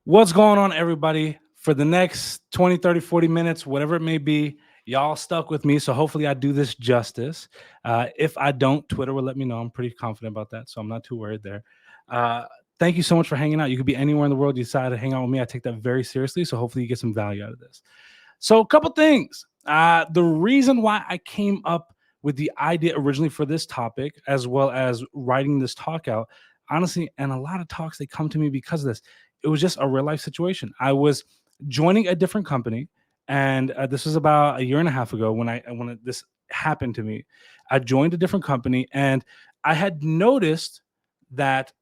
What's going on, everybody? For the next 20, 30, 40 minutes, whatever it may be, y'all stuck with me. So hopefully I do this justice. If I don't, Twitter will let me know. I'm pretty confident about that. So I'm not too worried there. Uh, Thank you so much for hanging out. You could be anywhere in the world. You decide to hang out with me. I take that very seriously. So hopefully you get some value out of this. So a couple things. The reason why I came up with the idea originally for this topic, as well as writing this talk out, honestly, and a lot of talks, they come to me because of this. It was just a real life situation. I was joining a different company, and this was about a year and a half ago when this happened to me. I joined a different company, and I had noticed that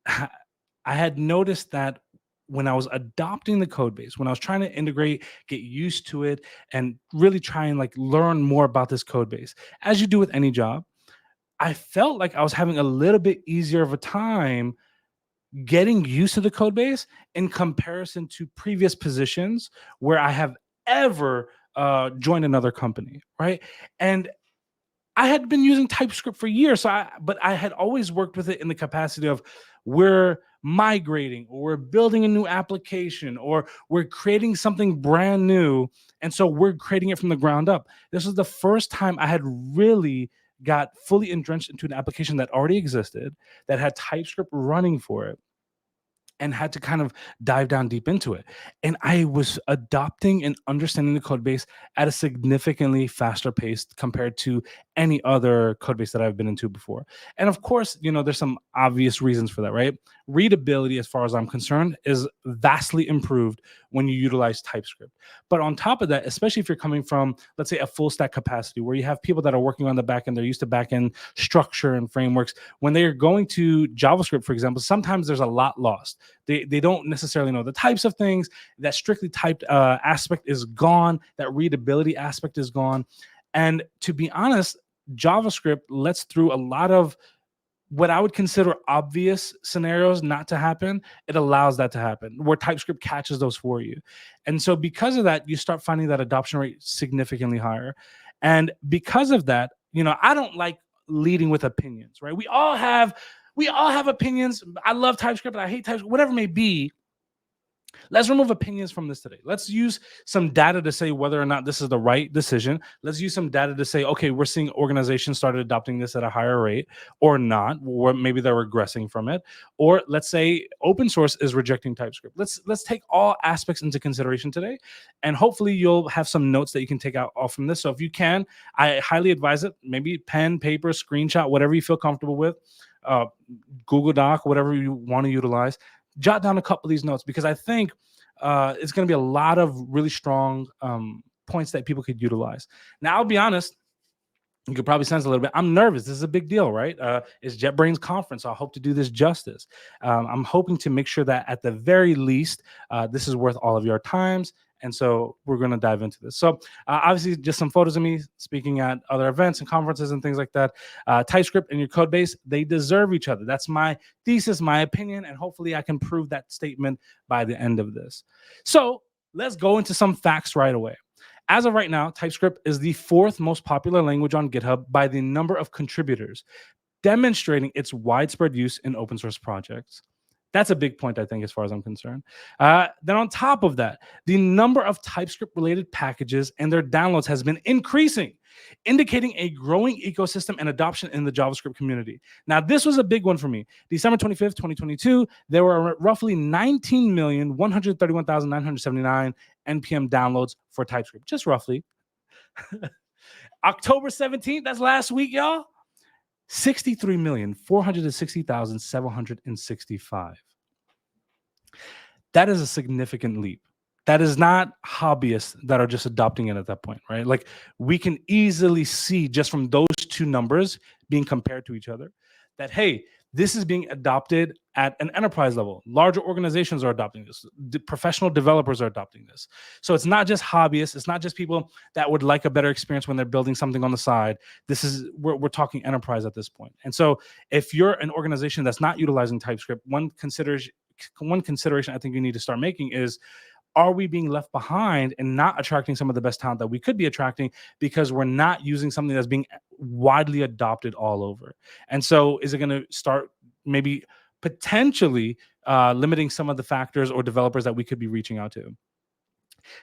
I had noticed that when I was adopting the code base, when I was trying to integrate, get used to it, and really try and like learn more about this code base, as you do with any job, I felt like I was having a little bit easier of a time getting used to the code base in comparison to previous positions where I have ever joined another company, right? And I had been using TypeScript for years, but I had always worked with it in the capacity of we're migrating or we're building a new application or we're creating something brand new. And so we're creating it from the ground up. This was the first time I had really got fully entrenched into an application that already existed, that had TypeScript running for it, and had to kind of dive down deep into it. And I was adopting and understanding the code base at a significantly faster pace compared to any other code base that I've been into before. And of course, there's some obvious reasons for that, right? Readability, as far as I'm concerned, is vastly improved when you utilize TypeScript. But on top of that, especially if you're coming from, let's say, a full stack capacity where you have people that are working on the back end, they're used to back end structure and frameworks. When they're going to JavaScript, for example, sometimes there's a lot lost. They don't necessarily know the types of things. That strictly typed aspect is gone. That readability aspect is gone. And to be honest, JavaScript lets through a lot of what I would consider obvious scenarios not to happen. It allows that to happen where TypeScript catches those for you. And so because of that, you start finding that adoption rate significantly higher. And because of that, I don't like leading with opinions, right? We all have opinions. I love TypeScript, I hate TypeScript, whatever it may be. Let's remove opinions from this today. Let's use some data to say whether or not this is the right decision. Let's use some data to say, okay, we're seeing organizations started adopting this at a higher rate or not, or maybe they're regressing from it. Or let's say open source is rejecting TypeScript. Let's take all aspects into consideration today. And hopefully you'll have some notes that you can take out off from this. So if you can, I highly advise it. Maybe pen, paper, screenshot, whatever you feel comfortable with. Google Doc, whatever you want to utilize, jot down a couple of these notes because I think it's going to be a lot of really strong points that people could utilize. Now, I'll be honest, you could probably sense a little bit. I'm nervous. This is a big deal, right? It's JetBrains conference. So I hope to do this justice. I'm hoping to make sure that at the very least, this is worth all of your times. And so we're going to dive into this. So obviously, just some photos of me speaking at other events and conferences and things like that. TypeScript and your code base, they deserve each other. That's my thesis, my opinion, and hopefully I can prove that statement by the end of this. So let's go into some facts right away. As of right now, TypeScript is the fourth most popular language on GitHub by the number of contributors, demonstrating its widespread use in open source projects. That's a big point, I think, as far as I'm concerned. Then on top of that, the number of TypeScript-related packages and their downloads has been increasing, indicating a growing ecosystem and adoption in the JavaScript community. Now, this was a big one for me. December 25th, 2022, there were roughly 19,131,979 NPM downloads for TypeScript, just roughly. October 17th, that's last week, y'all. 63,460,765. That is a significant leap. That is not hobbyists that are just adopting it at that point, right? Like we can easily see just from those two numbers being compared to each other that, hey, this is being adopted at an enterprise level. Larger organizations are adopting this. Professional developers are adopting this. So it's not just hobbyists. It's not just people that would like a better experience when they're building something on the side. We're talking enterprise at this point. And so if you're an organization that's not utilizing TypeScript, one consideration I think you need to start making is, are we being left behind and not attracting some of the best talent that we could be attracting because we're not using something that's being widely adopted all over? And so is it going to start maybe potentially limiting some of the factors or developers that we could be reaching out to.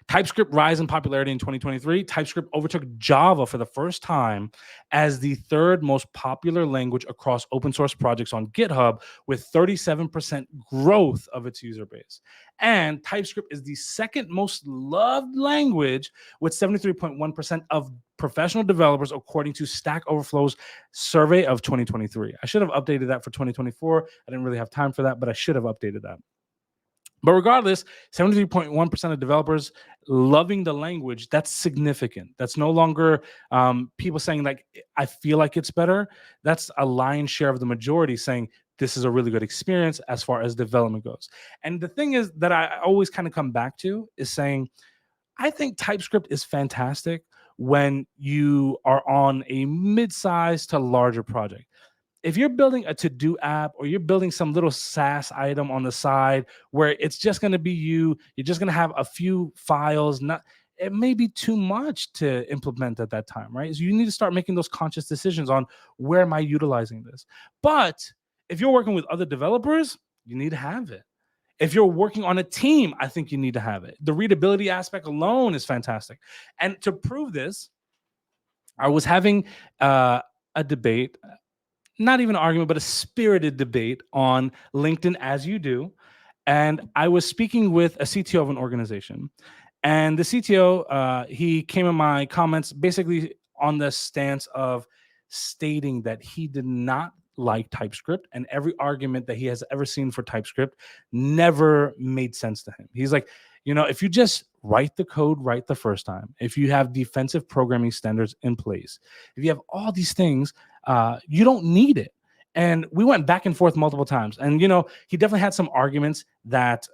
TypeScript rise in popularity in 2023. TypeScript overtook Java for the first time as the third most popular language across open source projects on GitHub, with 37% growth of its user base. And TypeScript is the second most loved language, with 73.1% of professional developers, according to Stack Overflow's survey of 2023. I should have updated that for 2024. I didn't really have time for that, but I should have updated that. But regardless, 73.1% of developers loving the language, that's significant. That's no longer people saying, like, I feel like it's better. That's a lion's share of the majority saying this is a really good experience as far as development goes. And the thing is that I always kind of come back to is saying, I think TypeScript is fantastic when you are on a mid-sized to larger project. If you're building a to-do app or you're building some little SaaS item on the side where it's just going to be you're just going to have a few files, it may be too much to implement at that time, right? So you need to start making those conscious decisions on where am I utilizing this. But if you're working with other developers, you need to have it. If you're working on a team, I think you need to have it. The readability aspect alone is fantastic. And to prove this, I was having a debate, not even an argument, but a spirited debate on LinkedIn, as you do. And I was speaking with a CTO of an organization. And the CTO, he came in my comments basically on the stance of stating that he did not like TypeScript, and every argument that he has ever seen for TypeScript never made sense to him. He's like, if you just write the code right the first time, if you have defensive programming standards in place, if you have all these things, you don't need it. And we went back and forth multiple times. And, he definitely had some arguments that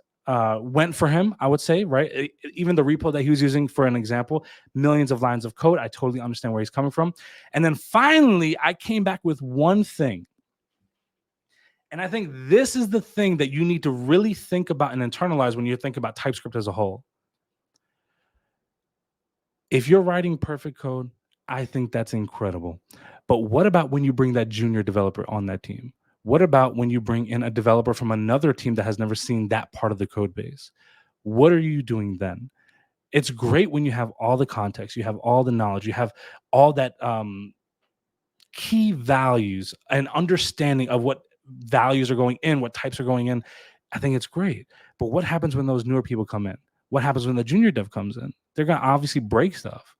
went for him, I would say, right? Even the repo that he was using, for an example, millions of lines of code. I totally understand where he's coming from. And then finally, I came back with one thing. And I think this is the thing that you need to really think about and internalize when you think about TypeScript as a whole. If you're writing perfect code, I think that's incredible. But what about when you bring that junior developer on that team? What about when you bring in a developer from another team that has never seen that part of the code base? What are you doing then? It's great when you have all the context, you have all the knowledge, you have all that key values and understanding of what values are going in, what types are going in. I think it's great. But what happens when those newer people come in? What happens when the junior dev comes in? They're going to obviously break stuff.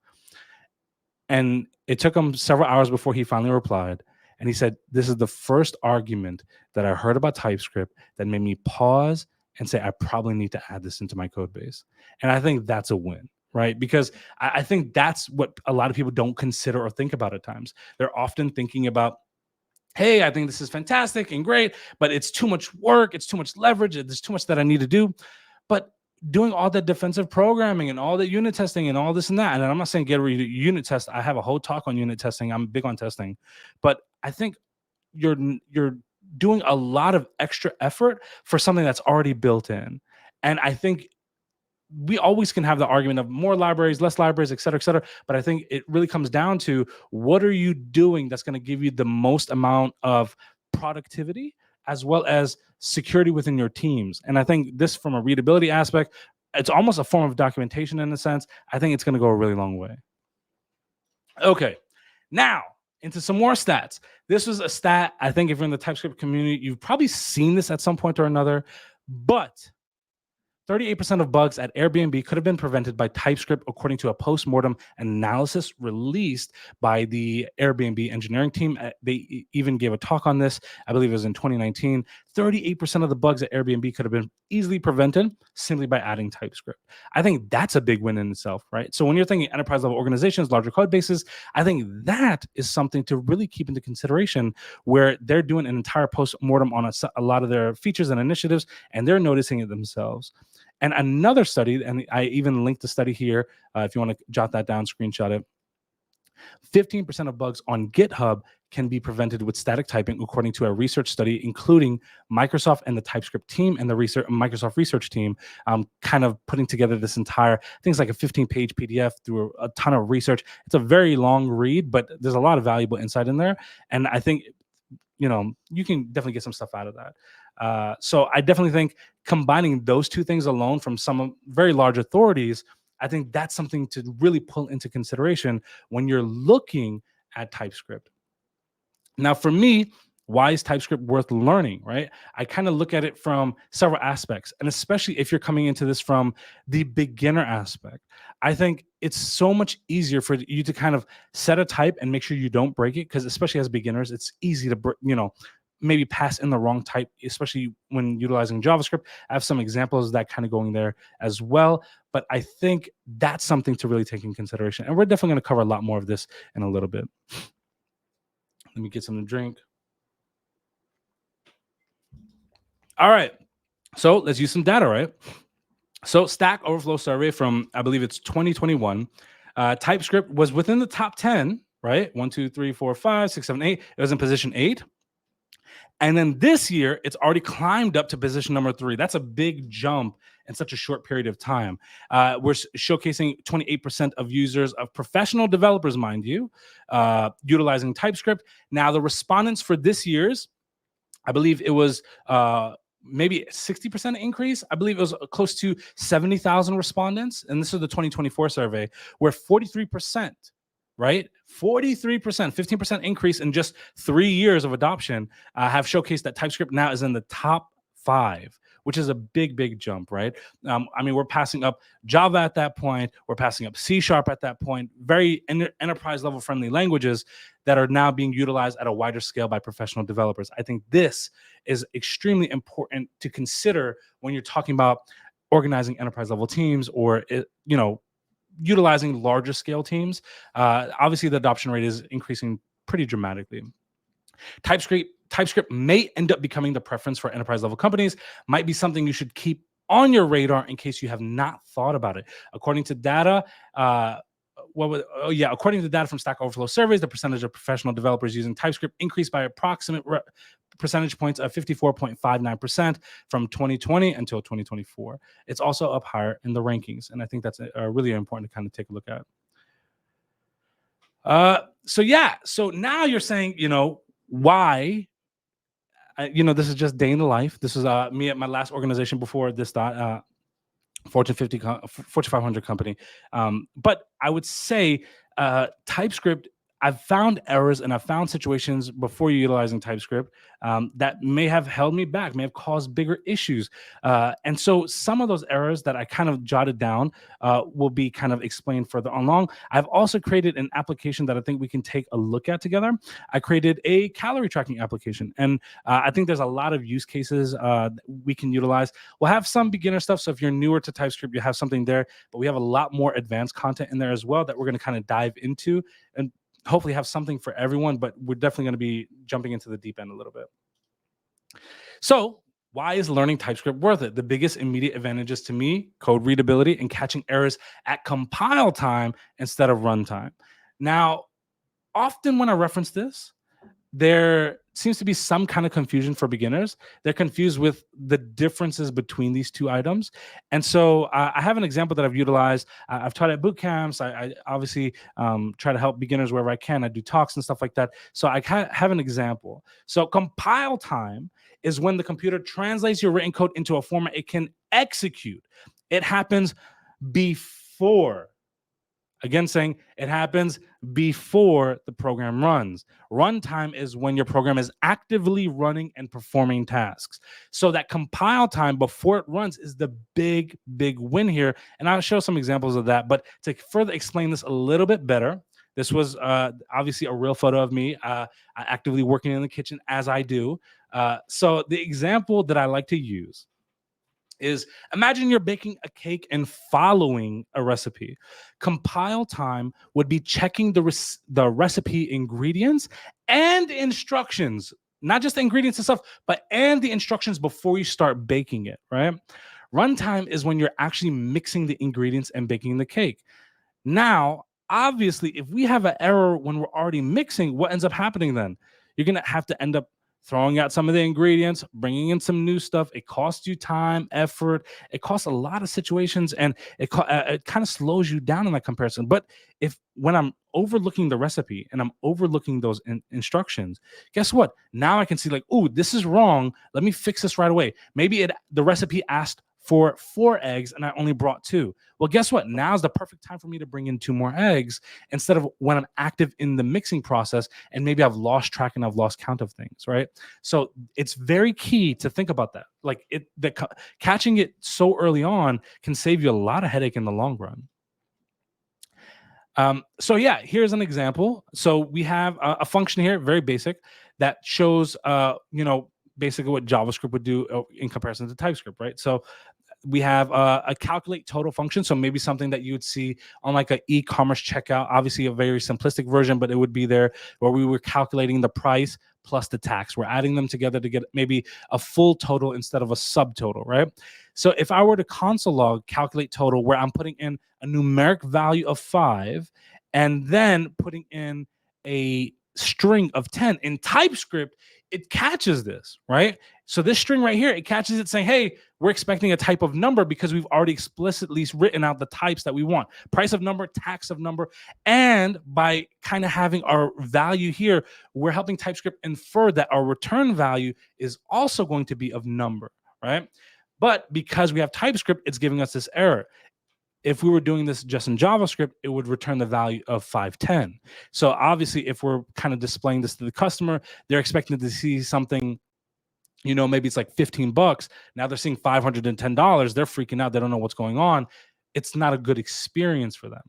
And it took him several hours before he finally replied. And he said, this is the first argument that I heard about TypeScript that made me pause and say, I probably need to add this into my code base. And I think that's a win, right? Because I think that's what a lot of people don't consider or think about at times. They're often thinking about, hey, I think this is fantastic and great, but it's too much work. It's too much leverage. There's too much that I need to do. But doing all that defensive programming and all that unit testing and all this and that, and I'm not saying get rid of unit test. I have a whole talk on unit testing. I'm big on testing. But I think you're doing a lot of extra effort for something that's already built in. And I think we always can have the argument of more libraries, less libraries, et cetera, et cetera. But I think it really comes down to what are you doing that's going to give you the most amount of productivity as well as security within your teams. And I think this, from a readability aspect, it's almost a form of documentation in a sense. I think it's going to go a really long way. Okay, now into some more stats. This was a stat, I think if you're in the TypeScript community, you've probably seen this at some point or another, but 38% of bugs at Airbnb could have been prevented by TypeScript, according to a post-mortem analysis released by the Airbnb engineering team. They even gave a talk on this. I believe it was in 2019. 38% of the bugs at Airbnb could have been easily prevented simply by adding TypeScript. I think that's a big win in itself, right? So when you're thinking enterprise-level organizations, larger code bases, I think that is something to really keep into consideration, where they're doing an entire post-mortem on a lot of their features and initiatives, and they're noticing it themselves. And another study, and I even linked the study here, if you want to jot that down, screenshot it. 15% of bugs on GitHub can be prevented with static typing, according to a research study, including Microsoft and the TypeScript team and the Microsoft research team, kind of putting together this entire, I think it's like a 15-page PDF through a ton of research. It's a very long read, but there's a lot of valuable insight in there. And I think, you can definitely get some stuff out of that. So I definitely think combining those two things alone from some very large authorities, I think that's something to really pull into consideration when you're looking at TypeScript. Now, for me, why is TypeScript worth learning, right? I kind of look at it from several aspects, and especially if you're coming into this from the beginner aspect. I think it's so much easier for you to kind of set a type and make sure you don't break it, because especially as beginners, it's easy to, maybe pass in the wrong type, especially when utilizing JavaScript. I have some examples of that kind of going there as well, but I think that's something to really take in consideration. And we're definitely going to cover a lot more of this in a little bit. Let me get something to drink. All right. So let's use some data, right? So Stack Overflow survey from, I believe it's 2021. TypeScript was within the top 10, right? 1, 2, 3, 4, 5, 6, 7, 8. It was in position 8. And then this year, it's already climbed up to position number 3. That's a big jump in such a short period of time. We're showcasing 28% of users, of professional developers, mind you, utilizing TypeScript. Now, the respondents for this year's, I believe it was maybe 60% increase. I believe it was close to 70,000 respondents. And this is the 2024 survey, where 43%, right? 43%, 15% increase in just 3 years of adoption have showcased that TypeScript now is in the top 5, which is a big, big jump, right? I mean, we're passing up Java at that point. We're passing up C# at that point. Very enterprise level friendly languages that are now being utilized at a wider scale by professional developers. I think this is extremely important to consider when you're talking about organizing enterprise level teams or, utilizing larger scale teams. Obviously, the adoption rate is increasing pretty dramatically. TypeScript may end up becoming the preference for enterprise level companies, might be something you should keep on your radar in case you have not thought about it. According to data, according to data from Stack Overflow surveys, the percentage of professional developers using TypeScript increased by approximate percentage points of 54.59% from 2020 until 2024. It's also up higher in the rankings, and I think that's really important to kind of take a look at. So now you're saying, why? This is just day in the life. This is me at my last organization before this Fortune 50, Fortune 500 company. But I would say TypeScript, I've found errors and I've found situations before utilizing TypeScript that may have held me back, may have caused bigger issues. And so some of those errors that I kind of jotted down will be kind of explained further along. I've also created an application that I think we can take a look at together. I created a calorie tracking application, and I think there's a lot of use cases we can utilize. We'll have some beginner stuff, so if you're newer to TypeScript, you have something there, but we have a lot more advanced content in there as well that we're going to kind of dive into and hopefully have something for everyone, but we're definitely going to be jumping into the deep end a little bit. So why is learning TypeScript worth it? The biggest immediate advantages to me, code readability and catching errors at compile time instead of runtime. Now, often when I reference this, there seems to be some kind of confusion for beginners. They're confused with the differences between these two items. And so I have an example that I've utilized. I've taught at boot camps. I obviously try to help beginners wherever I can. I do talks and stuff like that. So I have an example. So compile time is when the computer translates your written code into a format it can execute. It happens before. Again, saying it happens before the program runs. Runtime is when your program is actively running and performing tasks. So that compile time before it runs is the big, big win here. And I'll show some examples of that. But to further explain this a little bit better, this was obviously a real photo of me actively working in the kitchen as I do. So the example that I like to use is imagine you're baking a cake and following a recipe. Compile time would be checking the recipe ingredients and instructions, not just the ingredients and stuff, and the instructions before you start baking it, right? Runtime is when you're actually mixing the ingredients and baking the cake. Now, obviously, if we have an error when we're already mixing, what ends up happening then? You're going to have to end up throwing out some of the ingredients, bringing in some new stuff. It costs you time, effort. It costs a lot of situations, and it kind of slows you down in that comparison. But when I'm overlooking the recipe and I'm overlooking those instructions, guess what? Now I can see like, oh, this is wrong. Let me fix this right away. Maybe the recipe asked for 4 eggs and I only brought 2. Well, guess what? Now's the perfect time for me to bring in 2 more eggs instead of when I'm active in the mixing process and maybe I've lost track and I've lost count of things, right? So it's very key to think about that. Like catching it so early on can save you a lot of headache in the long run. So yeah, here's an example. So we have a function here, very basic, that shows, basically what JavaScript would do in comparison to TypeScript, right? So we have a calculate total function. So maybe something that you would see on like an e-commerce checkout, obviously a very simplistic version, but it would be there where we were calculating the price plus the tax. We're adding them together to get maybe a full total instead of a subtotal, right? So if I were to console log calculate total where I'm putting in a numeric value of 5 and then putting in a string of 10 in TypeScript, it catches this, right? So this string right here, it catches it saying, hey, we're expecting a type of number because we've already explicitly written out the types that we want. Price of number, tax of number. And by kind of having our value here, we're helping TypeScript infer that our return value is also going to be of number, right? But because we have TypeScript, it's giving us this error. If we were doing this just in JavaScript, it would return the value of 510. So obviously, if we're kind of displaying this to the customer, they're expecting to see something, maybe it's like $15. Now they're seeing $510. They're freaking out. They don't know what's going on. It's not a good experience for them.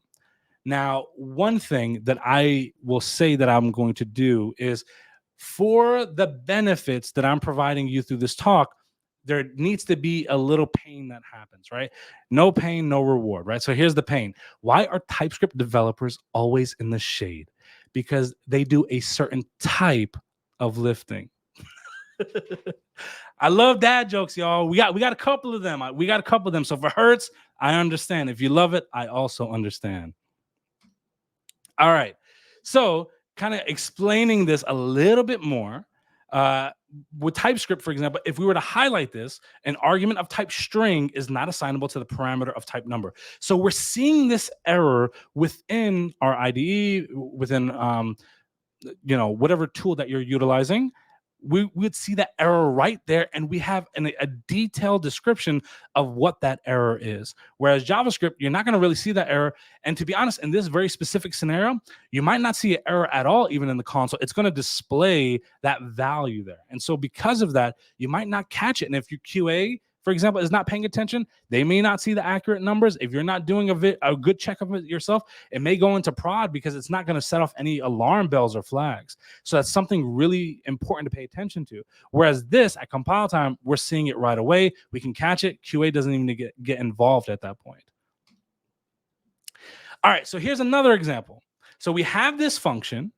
Now, one thing that I will say that I'm going to do is for the benefits that I'm providing you through this talk, there needs to be a little pain that happens, right? No pain, no reward, right? So here's the pain. Why are TypeScript developers always in the shade? Because they do a certain type of lifting. I love dad jokes, y'all. We got a couple of them. So if it hurts, I understand. If you love it, I also understand. All right. So kind of explaining this a little bit more. With TypeScript, for example, if we were to highlight this, an argument of type string is not assignable to the parameter of type number. So we're seeing this error within our IDE, within whatever tool that you're utilizing. We would see that error right there, and we have a detailed description of what that error is. Whereas JavaScript, you're not going to really see that error. And to be honest, in this very specific scenario, you might not see an error at all, even in the console. It's going to display that value there. And so because of that, you might not catch it. And if your QA, for example, is not paying attention, they may not see the accurate numbers. If you're not doing a good check of it yourself, it may go into prod because it's not going to set off any alarm bells or flags. So that's something really important to pay attention to. Whereas this, at compile time, we're seeing it right away. We can catch it. QA doesn't even get involved at that point. All right, so here's another example. So we have this function,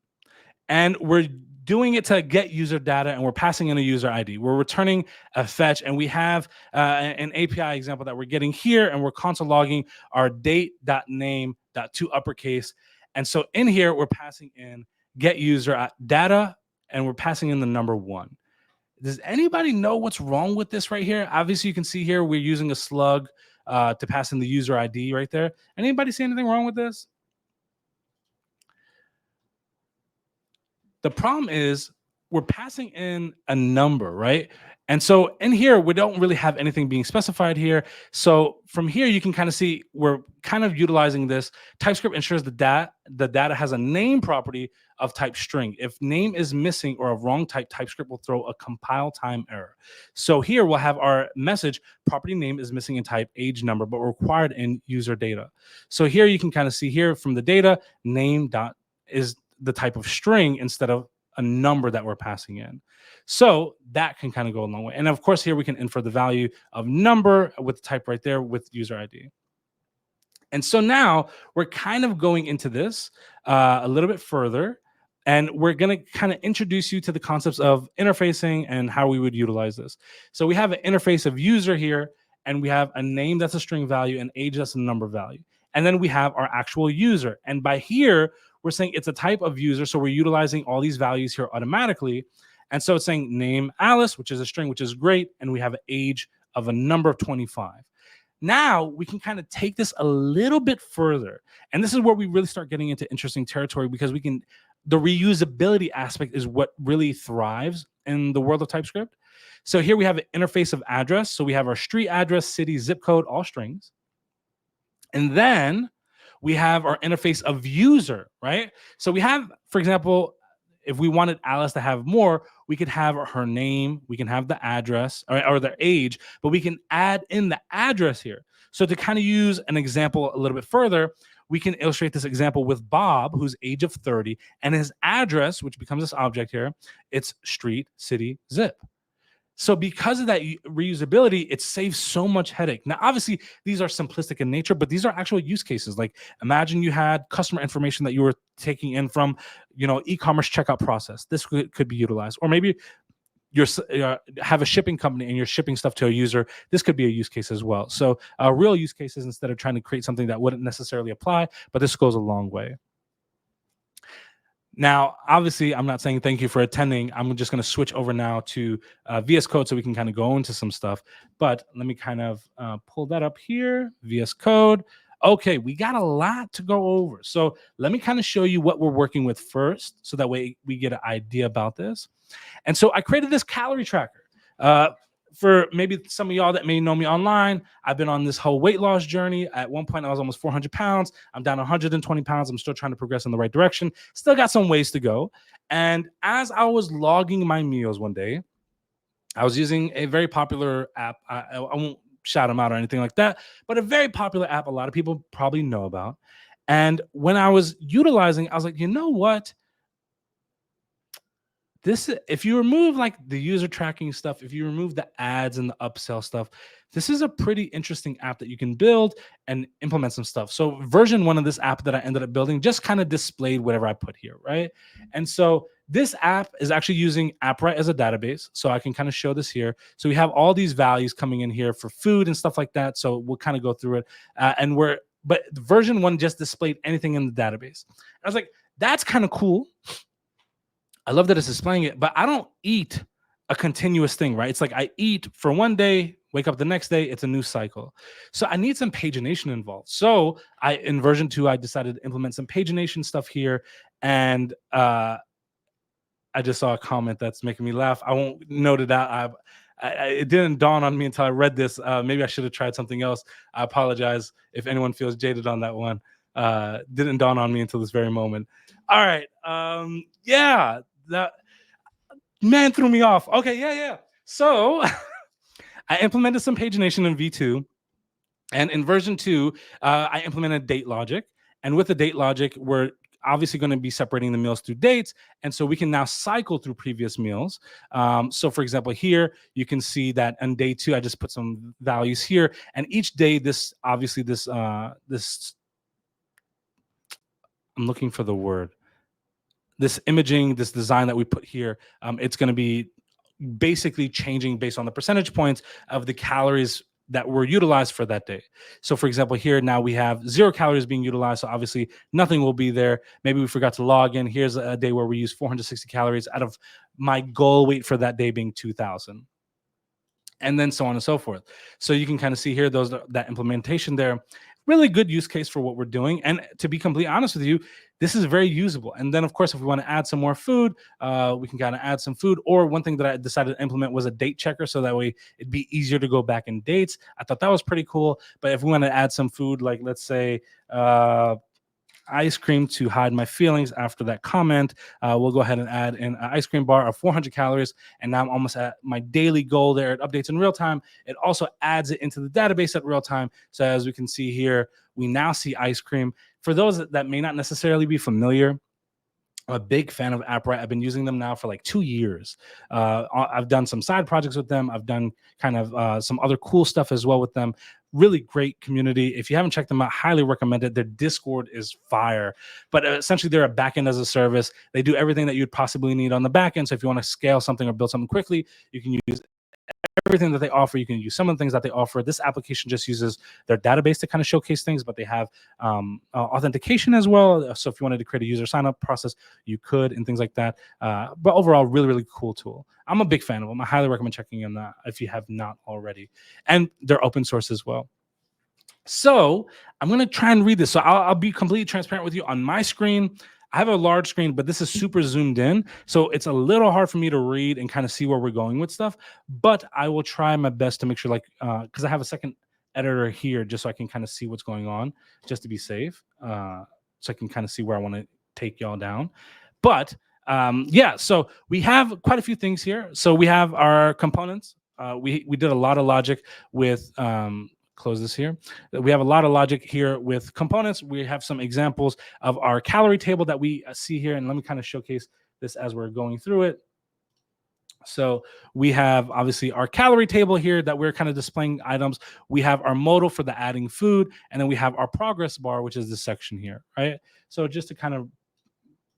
and we're doing it to get user data, and we're passing in a user ID. We're returning a fetch, and we have an API example that we're getting here, and we're console logging our date.name.toUppercase. And so in here, we're passing in get user data, and we're passing in the number 1. Does anybody know what's wrong with this right here? Obviously, you can see here we're using a slug to pass in the user ID right there. Anybody see anything wrong with this? The problem is we're passing in a number, right? And so in here, we don't really have anything being specified here. So from here, you can kind of see we're kind of utilizing this. TypeScript ensures the data has a name property of type string. If name is missing or a wrong type, TypeScript will throw a compile time error. So here we'll have our message, property name is missing in type age number, but required in user data. So here you can kind of see here from the data, name dot is the type of string instead of a number that we're passing in. So that can kind of go a long way. And of course, here we can infer the value of number with the type right there with user ID. And so now we're kind of going into this a little bit further, and we're going to kind of introduce you to the concepts of interfacing and how we would utilize this. So we have an interface of user here, and we have a name that's a string value and age that's a number value. And then we have our actual user. And by here, we're saying it's a type of user. So we're utilizing all these values here automatically. And so it's saying name Alice, which is a string, which is great. And we have an age of a number of 25. Now we can kind of take this a little bit further. And this is where we really start getting into interesting territory, because the reusability aspect is what really thrives in the world of TypeScript. So here we have an interface of address. So we have our street address, city, zip code, all strings. And then we have our interface of user, right? So we have, for example, if we wanted Alice to have more, we could have her name, we can have the address or their age, but we can add in the address here. So to kind of use an example a little bit further, we can illustrate this example with Bob, who's age of 30, and his address, which becomes this object here, it's street, city, zip. So because of that reusability, it saves so much headache. Now, obviously, these are simplistic in nature, but these are actual use cases. Like imagine you had customer information that you were taking in from, e-commerce checkout process. This could be utilized. Or maybe you have a shipping company and you're shipping stuff to a user. This could be a use case as well. So real use cases instead of trying to create something that wouldn't necessarily apply, but this goes a long way. Now, obviously, I'm not saying thank you for attending. I'm just going to switch over now to VS Code so we can kind of go into some stuff. But let me kind of pull that up here, VS Code. Okay, we got a lot to go over. So let me kind of show you what we're working with first, so that way we get an idea about this. And so I created this calorie tracker. For maybe some of y'all that may know me online, I've been on this whole weight loss journey. At one point, I was almost 400 pounds. I'm down 120 pounds. I'm still trying to progress in the right direction. Still got some ways to go. And as I was logging my meals one day, I was using a very popular app. I won't shout them out or anything like that, but a very popular app a lot of people probably know about. And when I was utilizing, I was like, you know what? If you remove like the user tracking stuff, if you remove the ads and the upsell stuff, this is a pretty interesting app that you can build and implement some stuff. So version 1 of this app that I ended up building just kind of displayed whatever I put here, right? And so this app is actually using AppWrite as a database. So I can kind of show this here. So we have all these values coming in here for food and stuff like that. So we'll kind of go through it. But the version 1 just displayed anything in the database. I was like, that's kind of cool. I love that it's displaying it, but I don't eat a continuous thing, right? It's like I eat for one day, wake up the next day, it's a new cycle. So I need some pagination involved. So in version 2, I decided to implement some pagination stuff here. And I just saw a comment that's making me laugh. I won't note it out. It didn't dawn on me until I read this. Maybe I should have tried something else. I apologize if anyone feels jaded on that one. Didn't dawn on me until this very moment. All right. Yeah. That man threw me off. Okay, yeah. So I implemented some pagination in V2, and in version 2, I implemented date logic. And with the date logic, we're obviously going to be separating the meals through dates, and so we can now cycle through previous meals. So, for example, here you can see that on day 2, I just put some values here, and each day, this I'm looking for the word. This imaging, this design that we put here, it's going to be basically changing based on the percentage points of the calories that were utilized for that day. So for example, here now we have 0 calories being utilized. So obviously nothing will be there. Maybe we forgot to log in. Here's a day where we use 460 calories out of my goal weight for that day being 2,000. And then so on and so forth. So you can kind of see here that implementation there. Really good use case for what we're doing. And to be completely honest with you, this is very usable. And then, of course, if we want to add some more food, we can kind of add some food. Or one thing that I decided to implement was a date checker. So that way it'd be easier to go back in dates. I thought that was pretty cool. But if we want to add some food, like let's say ice cream to hide my feelings after that comment, we'll go ahead and add in an ice cream bar of 400 calories. And now I'm almost at my daily goal there. It updates in real time. It also adds it into the database at real time. So as we can see here, we now see ice cream. For those that may not necessarily be familiar, I'm a big fan of AppWrite. I've been using them now for like 2 years. I've done some side projects with them. I've done kind of some other cool stuff as well with them. Really great community. If you haven't checked them out, highly recommend it. Their Discord is fire. But essentially, they're a backend as a service. They do everything that you'd possibly need on the backend. So if you want to scale something or build something quickly, you can use everything that they offer, you can use some of the things that they offer. This application just uses their database to kind of showcase things, but they have authentication as well. So if you wanted to create a user sign-up process, you could, and things like that. But overall, really, really cool tool. I'm a big fan of them. I highly recommend checking them out if you have not already. And they're open source as well. So I'm going to try and read this. So I'll be completely transparent with you. On my screen, I have a large screen, but this is super zoomed in. So it's a little hard for me to read and kind of see where we're going with stuff. But I will try my best to make sure, like, because I have a second editor here just so I can kind of see what's going on, just to be safe. So I can kind of see where I want to take y'all down. But yeah, so we have quite a few things here. So we have our components. We did a lot of logic with close this here. We have a lot of logic here with components. We have some examples of our calorie table that we see here, and let me kind of showcase this as we're going through it. So we have obviously our calorie table here that we're kind of displaying items. We have our modal for the adding food, and then we have our progress bar, which is this section here, right? So just to kind of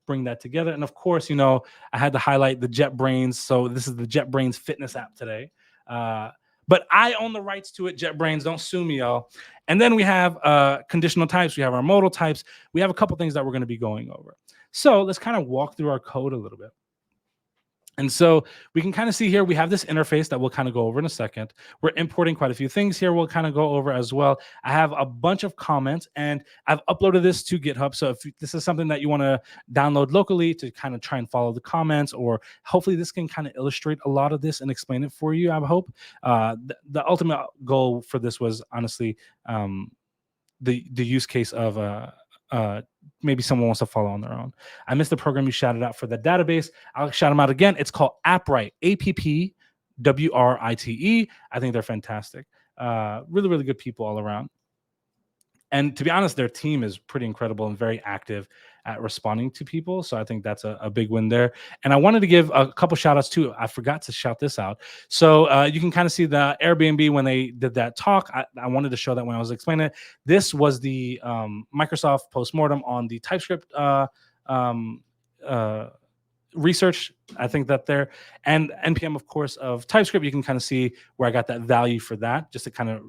bring that together. And of course, you know, I had to highlight the JetBrains. So this is the JetBrains fitness app today. But I own the rights to it. JetBrains, don't sue me, y'all. And then we have conditional types. We have our modal types. We have a couple things that we're going to be going over. So let's kind of walk through our code a little bit. And so we can kind of see here, we have this interface that we'll kind of go over in a second. We're importing quite a few things here. We'll kind of go over as well. I have a bunch of comments, and I've uploaded this to GitHub. So if this is something that you want to download locally to kind of try and follow the comments, or hopefully this can kind of illustrate a lot of this and explain it for you, I hope. The ultimate goal for this was honestly the use case of maybe someone wants to follow on their own. I missed the program you shouted out for the database. I'll shout them out again. It's called AppWrite, AppWrite. I think they're fantastic. Really, really good people all around. And to be honest, their team is pretty incredible and very active at responding to people. So I think that's a big win there. And I wanted to give a couple shout outs too. I forgot to shout this out. So you can kind of see the Airbnb when they did that talk. I wanted to show that when I was explaining it. This was the Microsoft postmortem on the TypeScript research. I think that there, and npm of course of TypeScript, you can kind of see where I got that value for that, just to kind of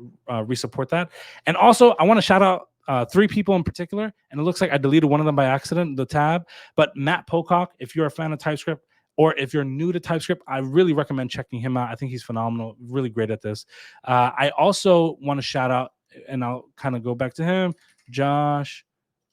resupport that. And also I want to shout out 3 people in particular, and it looks like I deleted one of them by accident, the tab. But Matt Pocock, if you're a fan of TypeScript, or if you're new to TypeScript, I really recommend checking him out. I think he's phenomenal, really great at this. I also want to shout out, and I'll kind of go back to him, Josh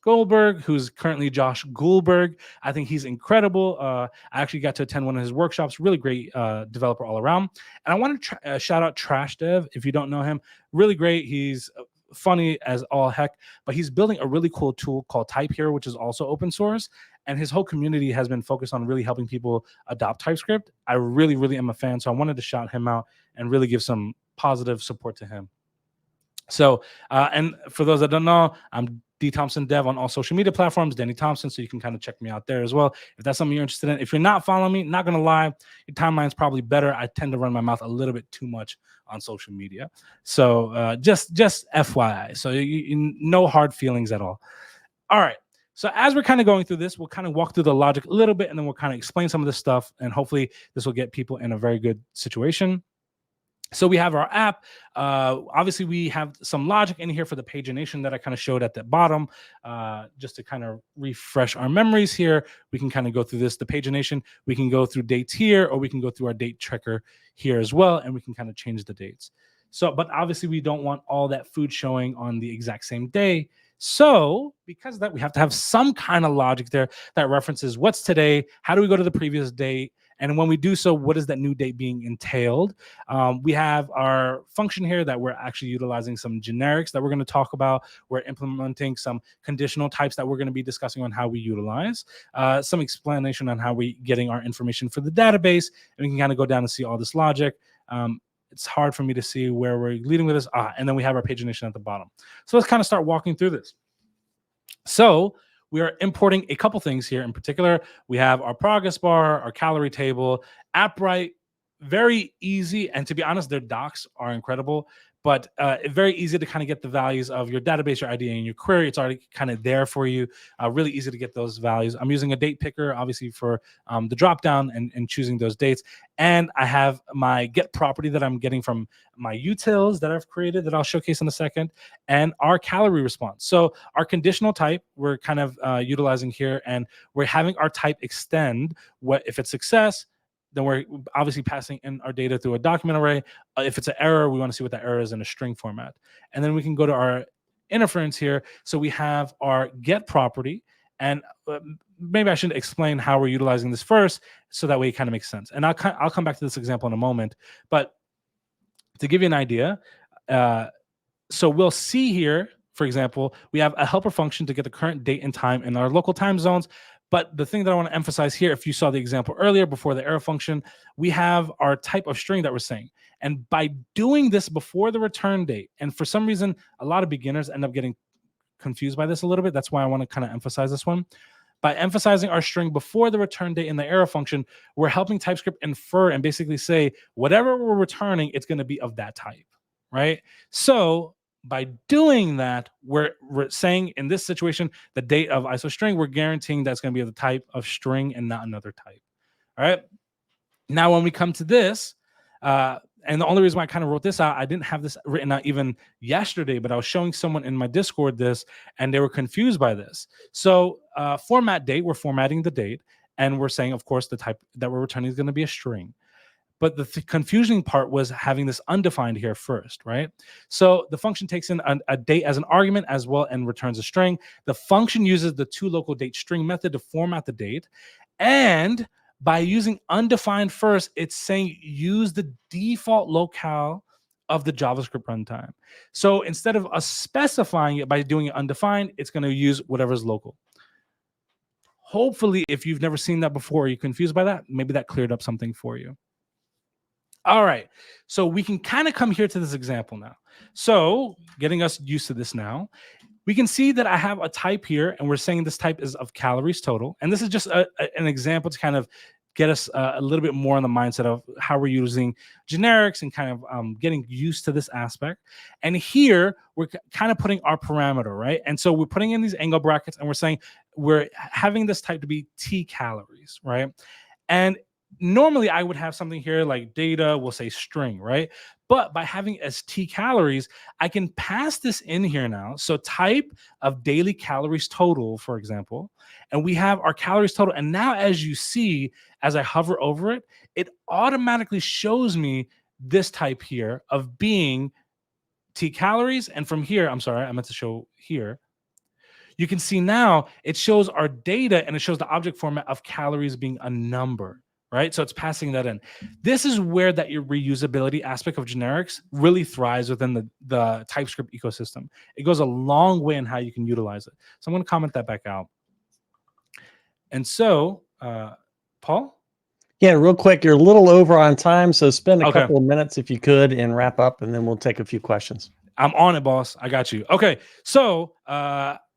Goldberg, who's currently Josh Goldberg. I think he's incredible. I actually got to attend one of his workshops. Really great developer all around. And I want to shout out Trash Dev. If you don't know him, really great. He's funny as all heck, but he's building a really cool tool called Type Here, which is also open source. And his whole community has been focused on really helping people adopt TypeScript. I really, really am a fan. So I wanted to shout him out and really give some positive support to him. So, and for those that don't know, I'm D Thompson Dev on all social media platforms, Danny Thompson. So you can kind of check me out there as well if that's something you're interested in. If you're not following me, not gonna lie, your timeline's probably better. I tend to run my mouth a little bit too much on social media. So just FYI. So no hard feelings at all. All right. So as we're kind of going through this, we'll kind of walk through the logic a little bit, and then we'll kind of explain some of this stuff, and hopefully this will get people in a very good situation. So we have our app. Obviously, we have some logic in here for the pagination that I kind of showed at the bottom. Just to kind of refresh our memories here, we can kind of go through this. The pagination, we can go through dates here, or we can go through our date checker here as well, and we can kind of change the dates. So, but obviously, we don't want all that food showing on the exact same day. So because of that, we have to have some kind of logic there that references what's today, how do we go to the previous date, and when we do so, what is that new date being entailed? We have our function here that we're actually utilizing some generics that we're going to talk about. We're implementing some conditional types that we're going to be discussing on how we utilize. Some explanation on how we getting our information for the database, and we can kind of go down and see all this logic. It's hard for me to see where we're leading with this. And then we have our pagination at the bottom. So let's kind of start walking through this. So we are importing a couple things here. In particular, we have our progress bar, our calorie table, AppWrite, very easy. And to be honest, their docs are incredible. but very easy to kind of get the values of your database, your ID, and your query. It's already kind of there for you. Really easy to get those values. I'm using a date picker, obviously, for the dropdown and choosing those dates. And I have my get property that I'm getting from my utils that I've created that I'll showcase in a second, and our calorie response. So our conditional type, we're kind of utilizing here, and we're having our type extend. What if it's success, then we're obviously passing in our data through a document array. If it's an error, we want to see what that error is in a string format. And then we can go to our inference here. So we have our get property, and maybe I should explain how we're utilizing this first, so that way it kind of makes sense. And I'll come back to this example in a moment. But to give you an idea, so we'll see here, for example, we have a helper function to get the current date and time in our local time zones. But the thing that I want to emphasize here, if you saw the example earlier before the arrow function, we have our type of string that we're saying. And by doing this before the return date, and for some reason, a lot of beginners end up getting confused by this a little bit. That's why I want to kind of emphasize this one. By emphasizing our string before the return date in the arrow function, we're helping TypeScript infer and basically say, whatever we're returning, it's going to be of that type, right? So by doing that, we're saying in this situation, the date of ISO string, we're guaranteeing that's going to be of the type of string and not another type. All right. Now, when we come to this, and the only reason why I kind of wrote this out, I didn't have this written out even yesterday, but I was showing someone in my Discord this, and they were confused by this. So format date, we're formatting the date, and we're saying, of course, the type that we're returning is going to be a string. But the confusing part was having this undefined here first, right? So the function takes in a date as an argument as well and returns a string. The function uses the toLocalDate string method to format the date. And by using undefined first, it's saying use the default locale of the JavaScript runtime. So instead of us specifying it by doing it undefined, it's going to use whatever's local. Hopefully, if you've never seen that before, or you're confused by that, maybe that cleared up something for you. All right, so we can kind of come here to this example now. So getting us used to this now, we can see that I have a type here, and we're saying this type is of calories total. And this is just an example to kind of get us a little bit more in the mindset of how we're using generics and kind of getting used to this aspect. And here, we're kind of putting our parameter, right? And so we're putting in these angle brackets, and we're saying we're having this type to be T calories, right? And normally I would have something here like data, we'll say string, right? But by having as T calories, I can pass this in here now. So type of daily calories total, for example, and we have our calories total. And now as you see, as I hover over it, it automatically shows me this type here of being T calories. And from here, I'm sorry, I meant to show here. You can see now it shows our data and it shows the object format of calories being a number. Right? So it's passing that in. This is where that your reusability aspect of generics really thrives within the TypeScript ecosystem. It goes a long way in how you can utilize it. So I'm going to comment that back out. And so, Paul? Yeah, real quick, you're a little over on time, so spend a couple of minutes if you could and wrap up, and then we'll take a few questions. I'm on it, boss. I got you. Okay, so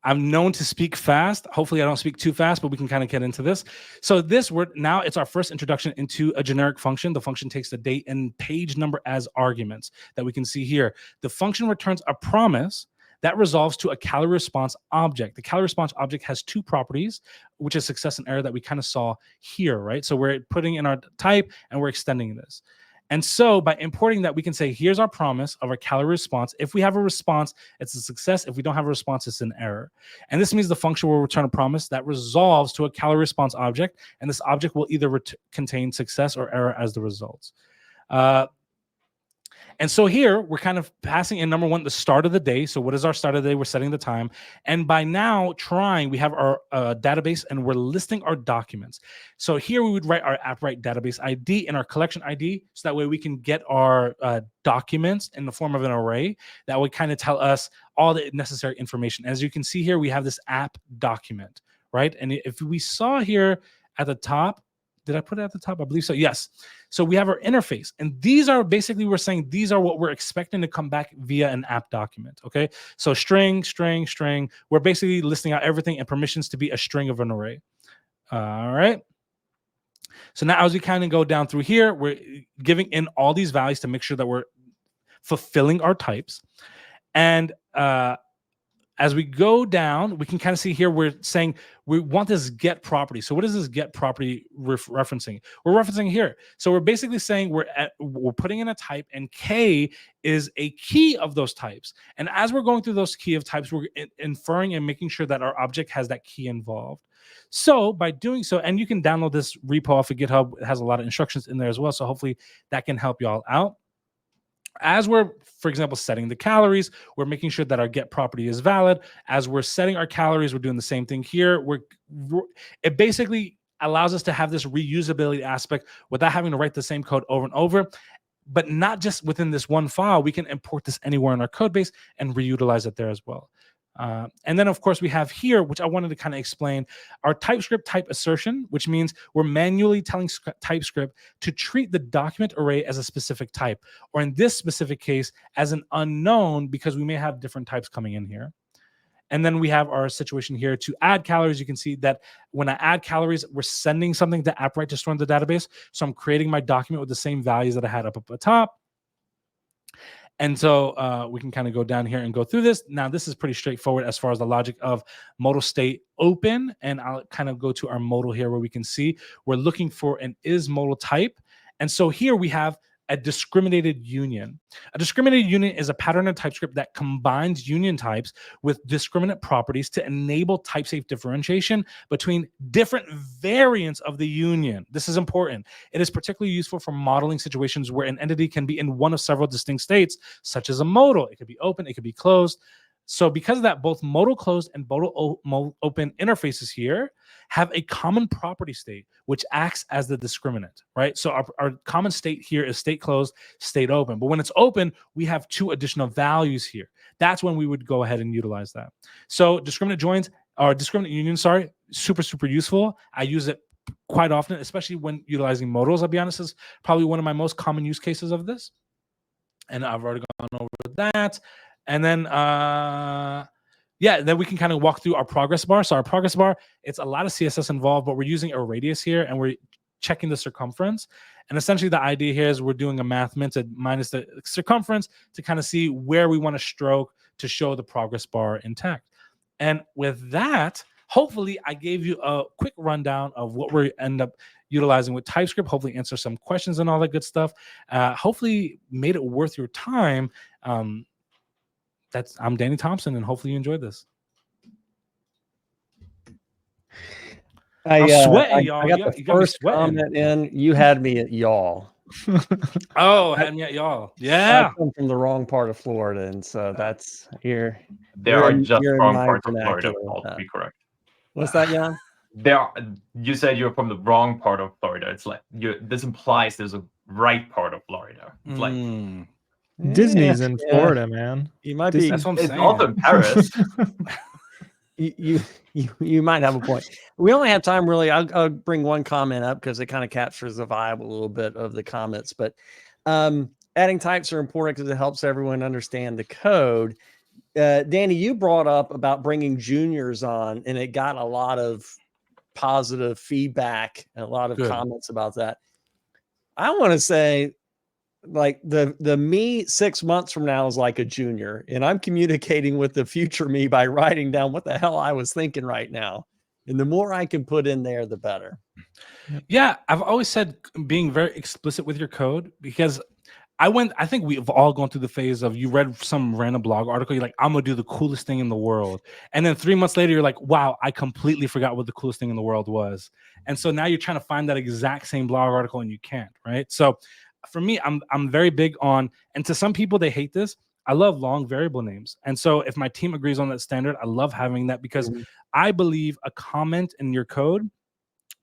I'm known to speak fast. Hopefully I don't speak too fast, but we can kind of get into this. So this word, now it's our first introduction into a generic function. The function takes the date and page number as arguments that we can see here. The function returns a promise that resolves to a calorie response object. The calorie response object has two properties, which is success and error that we kind of saw here, right? So we're putting in our type and we're extending this. And so by importing that, we can say, here's our promise of our calorie response. If we have a response, it's a success. If we don't have a response, it's an error. And this means the function will return a promise that resolves to a calorie response object. And this object will either contain success or error as the results. And so here we're kind of passing in number one, the start of the day. So what is our start of the day? We're setting the time. And by now we have our database and we're listing our documents. So here we would write our app write database ID and our collection ID. So that way we can get our documents in the form of an array that would kind of tell us all the necessary information. As you can see here, we have this app document, right? And if we saw here at the top, did I put it at the top? I believe so. Yes. So we have our interface. And these are basically, we're saying these are what we're expecting to come back via an app document. Okay. So string, string, string. We're basically listing out everything and permissions to be a string of an array. All right. So now as we kind of go down through here, we're giving in all these values to make sure that we're fulfilling our types. And as we go down, we can kind of see here, we're saying we want this get property. So what is this get property referencing? We're referencing here. So we're basically saying we're putting in a type, and K is a key of those types. And as we're going through those key of types, we're inferring and making sure that our object has that key involved. So by doing so, and you can download this repo off of GitHub. It has a lot of instructions in there as well. So hopefully that can help you all out. As we're, for example, setting the calories, we're making sure that our get property is valid. As we're setting our calories, we're doing the same thing here. It basically allows us to have this reusability aspect without having to write the same code over and over, but not just within this one file. We can import this anywhere in our code base and reutilize it there as well. And then, of course, we have here, which I wanted to kind of explain, our TypeScript type assertion, which means we're manually telling TypeScript to treat the document array as a specific type, or in this specific case, as an unknown, because we may have different types coming in here. And then we have our situation here to add calories. You can see that when I add calories, we're sending something to AppWrite to store in the database. So I'm creating my document with the same values that I had up at the top. And so we can kind of go down here and go through this. Now, this is pretty straightforward as far as the logic of modal state open. And I'll kind of go to our modal here where we can see we're looking for an is modal type. And so here we have a discriminated union. A discriminated union is a pattern in TypeScript that combines union types with discriminant properties to enable type-safe differentiation between different variants of the union. This is important. It is particularly useful for modeling situations where an entity can be in one of several distinct states, such as a modal. It could be open, it could be closed. So because of that, both modal closed and modal open interfaces here have a common property state, which acts as the discriminant, right? So our common state here is state closed, state open. But when it's open, we have two additional values here. That's when we would go ahead and utilize that. So discriminant joins, or discriminant union, sorry, super, super useful. I use it quite often, especially when utilizing modals. I'll be honest, is probably one of my most common use cases of this. And I've already gone over that. And then, then we can kind of walk through our progress bar. So our progress bar, it's a lot of CSS involved, but we're using a radius here and we're checking the circumference. And essentially the idea here is we're doing a math min to minus the circumference to kind of see where we want to stroke to show the progress bar intact. And with that, hopefully I gave you a quick rundown of what we end up utilizing with TypeScript, hopefully answer some questions and all that good stuff. Hopefully made it worth your time. I'm Danny Thompson, and hopefully you enjoyed this. I'm sweating, y'all. I got the first comment in. You had me at y'all. Oh, had me at y'all. Yeah. I come from the wrong part of Florida, and so that's here. There are just wrong parts of Florida, to be correct. What's that, Jan? You said you're from the wrong part of Florida. It's like this implies there's a right part of Florida. It's like Disney's in Florida, man. You might be. That's what I'm saying. It's also in Paris. You might have a point. We only have time, really. I'll bring one comment up because it kind of captures the vibe a little bit of the comments. But adding types are important because it helps everyone understand the code. Danny, you brought up about bringing juniors on, and it got a lot of positive feedback and a lot of comments about that. I want to say, like the me 6 months from now is like a junior, and I'm communicating with the future me by writing down what the hell I was thinking right now. And the more I can put in there, the better. Yeah, I've always said being very explicit with your code, because I think we've all gone through the phase of you read some random blog article, you're like, I'm gonna do the coolest thing in the world. And then 3 months later, you're like, wow, I completely forgot what the coolest thing in the world was. And so now you're trying to find that exact same blog article and you can't, right? So for me, I'm very big on, and to some people they hate this, I love long variable names. And so if my team agrees on that standard, I love having that, because I believe a comment in your code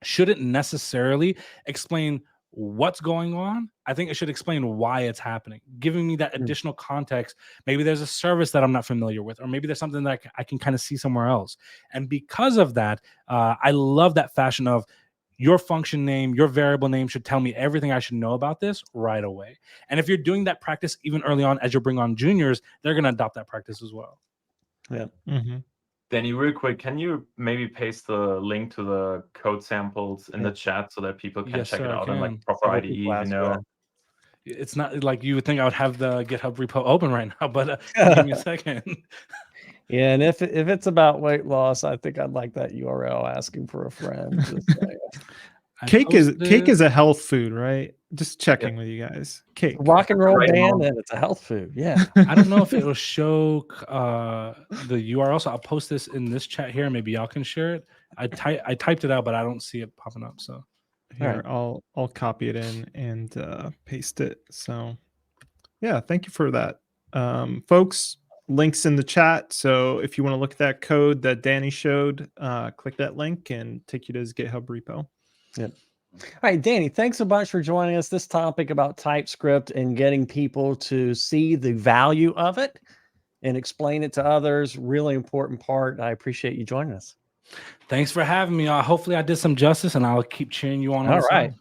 shouldn't necessarily explain what's going on. I think it should explain why it's happening, giving me that additional context. Maybe there's a service that I'm not familiar with, or maybe there's something that I can kind of see somewhere else. And because of that, I love that fashion of your function name, your variable name should tell me everything I should know about this right away. And if you're doing that practice even early on, as you bring on juniors, they're going to adopt that practice as well. Yeah. Danny, real quick, can you maybe paste the link to the code samples in the chat so that people can check it out on like proper IDE, you know? It's not like you would think I would have the GitHub repo open right now, but give me a second. Yeah, and if it's about weight loss, I think I'd like that URL asking for a friend. Just saying. I Cake posted- is a health food, right? Just checking with you guys. Cake. Rock and roll Right band, now. and it's a health food. Yeah. I don't know if it'll show the URL, so I'll post this in this chat here. Maybe y'all can share it. I typed it out, but I don't see it popping up. So Here, All I'll copy it in and paste it. So yeah, thank you for that. Folks, links in the chat. So if you want to look at that code that Danny showed, click that link and take you to his GitHub repo. Yep. All right, Danny, thanks a bunch for joining us. This topic about TypeScript and getting people to see the value of it and explain it to others, really important part. I appreciate you joining us. thanks for having me. Hopefully I did some justice, and I'll keep cheering you on. All the right. side.